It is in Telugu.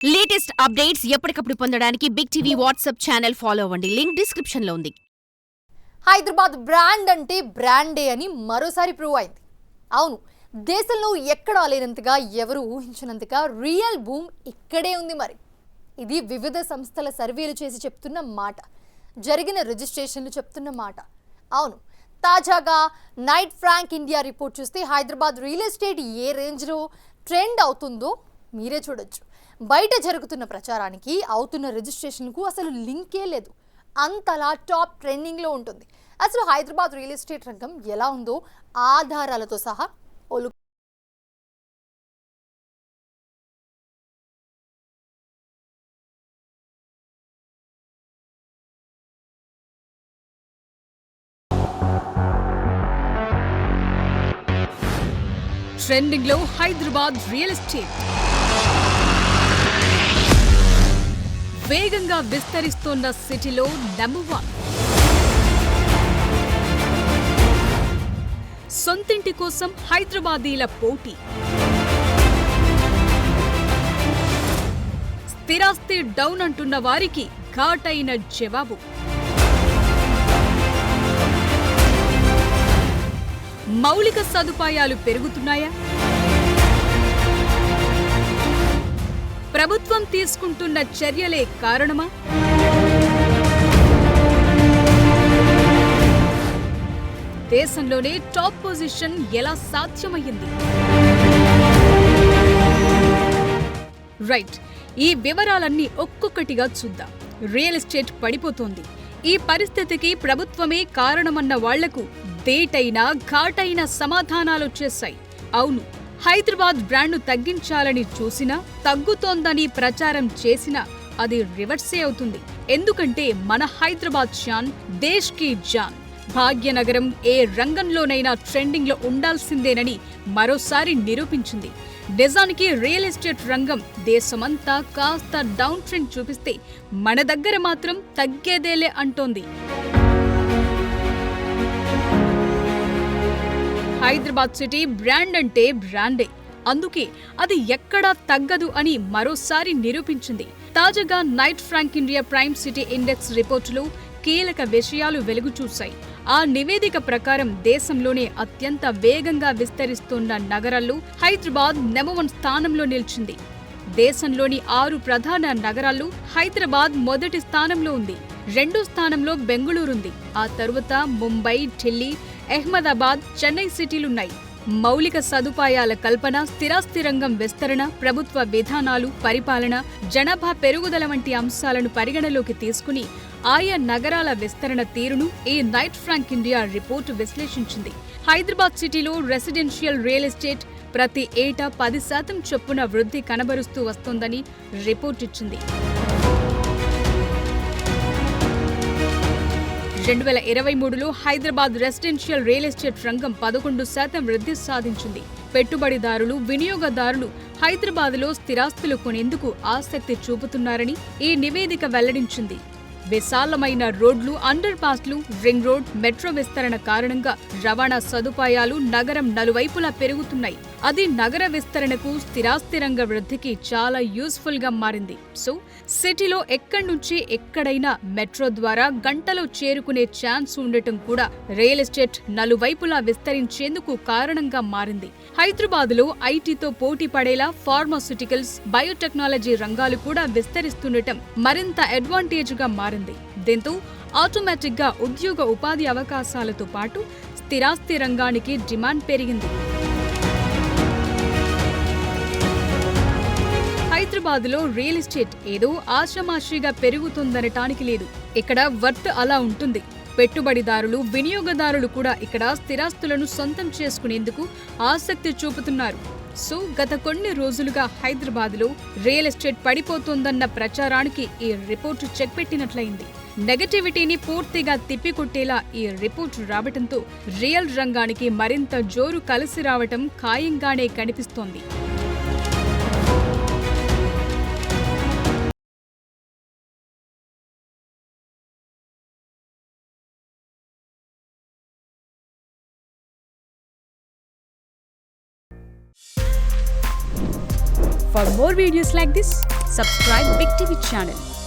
లేటెస్ట్ అప్డేట్స్ ఎప్పటికప్పుడు పొందడానికి big TV WhatsApp channel follow అవ్వండి. లింక్ డిస్క్రిప్షన్ లో ఉంది. హైదరాబాద్ బ్రాండ్ అంటే బ్రాండే అని మరోసారి ప్రూవ్ అయింది. అవును, దేశంలో ఎక్కడా లేనంతగా, ఎవరు ఊహించినంతగా రియల్ బూమ్ ఇక్కడే ఉంది. మరి ఇది వివిధ సంస్థల సర్వేలు చేసి చెప్తున్న మాట, జరిగిన రిజిస్ట్రేషన్లు చెప్తున్న మాట. అవును, తాజాగా నైట్ ఫ్రాంక్ ఇండియా రిపోర్ట్ చూస్తే హైదరాబాద్ రియల్ ఎస్టేట్ ఏ రేంజ్లో ట్రెండ్ అవుతుందో మీరే చూడొచ్చు. బయట జరుగుతున్న ప్రచారానికి అవుతున్న రిజిస్ట్రేషన్కు అసలు లింకే లేదు. అంతలా టాప్ ట్రెండింగ్లో ఉంటుంది. అసలు హైదరాబాద్ రియల్ ఎస్టేట్ రంగం ఎలా ఉందో ఆధారాలతో సహా ట్రెండింగ్ లో హైదరాబాద్ రియల్ ఎస్టేట్ వేగంగా విస్తరిస్తోన్న సిటీలో నంబర్ 1. సొంతింటి కోసం హైదరాబాదీల పోటీ. స్థిరాస్తి డౌన్ అంటున్న వారికి ఘాటైన జవాబు. మౌలిక సదుపాయాలు పెరుగుతున్నాయా? ప్రభుత్వం తీసుకుంటున్న చర్యలే కారణమా? దేశంలోనే టాప్ పొజిషన్ ఎలా సాధ్యమయ్యింది? రైట్, ఈ వివరాలన్నీ ఒక్కొక్కటిగా చూద్దాం. రియల్ ఎస్టేట్ పడిపోతోంది. ఈ పరిస్థితికి ప్రభుత్వమే కారణమన్న వాళ్లకు దేటైనా ఘాటైన సమాధానాలొచ్చేశాయి. అవును, హైదరాబాద్ బ్రాండ్ను తగ్గించాలని చూసినా, తగ్గుతోందని ప్రచారం చేసినా అది రివర్సే అవుతుంది. ఎందుకంటే మన హైదరాబాద్ షాన్ దేశ్ కి జాన్. భాగ్యనగరం ఏ రంగంలోనైనా ట్రెండింగ్లో ఉండాల్సిందేనని మరోసారి నిరూపించింది. నిజానికి రియల్ ఎస్టేట్ రంగం దేశమంతా కాస్త డౌన్ ట్రెండ్ చూపిస్తే మన దగ్గర మాత్రం తగ్గేదేలే అంటోంది. హైదరాబాద్ సిటీ బ్రాండ్ అంటే బ్రాండే, అందుకే అది ఎక్కడా తగ్గదు అని మరోసారి నిరూపించింది. తాజాగా Knight Frank India prime city index రిపోర్టులో కీలక విషయాలు వెలుగుచూశాయి. ఆ నివేదిక ప్రకారం దేశంలోనే అత్యంత వేగంగా విస్తరిస్తున్న నగరాల్లో హైదరాబాద్ నెంబర్ 1 స్థానంలో నిలిచింది. దేశంలోని 6 ప్రధాన నగరాల్లో హైదరాబాద్ మొదటి స్థానంలో ఉంది. 2వ స్థానంలో బెంగళూరుంది. ఆ తరువాత ముంబై, ఢిల్లీ, అహ్మదాబాద్, చెన్నై సిటీలున్నాయి. మౌలిక సదుపాయాల కల్పన, స్థిరాస్తి రంగం విస్తరణ, ప్రభుత్వ విధానాలు, పరిపాలన, జనాభా పెరుగుదల వంటి అంశాలను పరిగణలోకి తీసుకుని ఆయా నగరాల విస్తరణ తీరును ఈ నైట్ ఫ్రాంక్ ఇండియా రిపోర్టు విశ్లేషించింది. హైదరాబాద్ సిటీలో రెసిడెన్షియల్ రియల్ ఎస్టేట్ ప్రతి ఏటా 10% చొప్పున వృద్ధి కనబరుస్తూ వస్తోందని రిపోర్ట్ ఇచ్చింది. 2023లో హైదరాబాద్ రెసిడెన్షియల్ రియల్ ఎస్టేట్ రంగం 11% వృద్ధి సాధించింది. పెట్టుబడిదారులు, వినియోగదారులు హైదరాబాద్లో స్థిరాస్తులు కొనేందుకు ఆసక్తి చూపుతున్నారని ఈ నివేదిక వెల్లడించింది. విశాలమైన రోడ్లు, అండర్ పాస్లు, రింగ్ రోడ్, మెట్రో విస్తరణ కారణంగా రవాణా సదుపాయాలు నగరం నలువైపులా పెరుగుతున్నాయి. అది నగర విస్తరణకు, స్థిరాస్తి రంగ వృద్ధికి చాలా యూస్ఫుల్ గా మారింది. సో సిటీలో ఎక్కడి నుంచి ఎక్కడైనా మెట్రో ద్వారా గంటలో చేరుకునే ఛాన్స్ ఉండటం కూడా రియల్ ఎస్టేట్ నలువైపులా విస్తరించేందుకు కారణంగా మారింది. హైదరాబాద్లో ఐటీతో పోటీ పడేలా ఫార్మాస్యూటికల్స్, బయోటెక్నాలజీ రంగాలు కూడా విస్తరిస్తుండటం మరింత అడ్వాంటేజ్ గా మారింది. దీంతో ఆటోమేటిక్ గా ఉద్యోగ ఉపాధి అవకాశాలతో పాటు స్థిరాస్తి రంగానికి డిమాండ్ పెరిగింది. హైదరాబాద్లో రియల్ ఎస్టేట్ ఏదో ఆషామాషీగా పెరుగుతుందనటానికి లేదు. ఇక్కడ వర్త్ అలా ఉంటుంది. పెట్టుబడిదారులు, వినియోగదారులు కూడా ఇక్కడ స్థిరాస్తులను సొంతం చేసుకునేందుకు ఆసక్తి చూపుతున్నారు. సో గత కొన్ని రోజులుగా హైదరాబాద్లో రియల్ ఎస్టేట్ పడిపోతోందన్న ప్రచారానికి ఈ రిపోర్టు చెక్ పెట్టినట్లయింది. నెగటివిటీని పూర్తిగా తిప్పికొట్టేలా ఈ రిపోర్టు రావటంతో రియల్ రంగానికి మరింత జోరు కలిసి రావటం ఖాయంగానే కనిపిస్తోంది. For more videos like this, subscribe Big TV channel.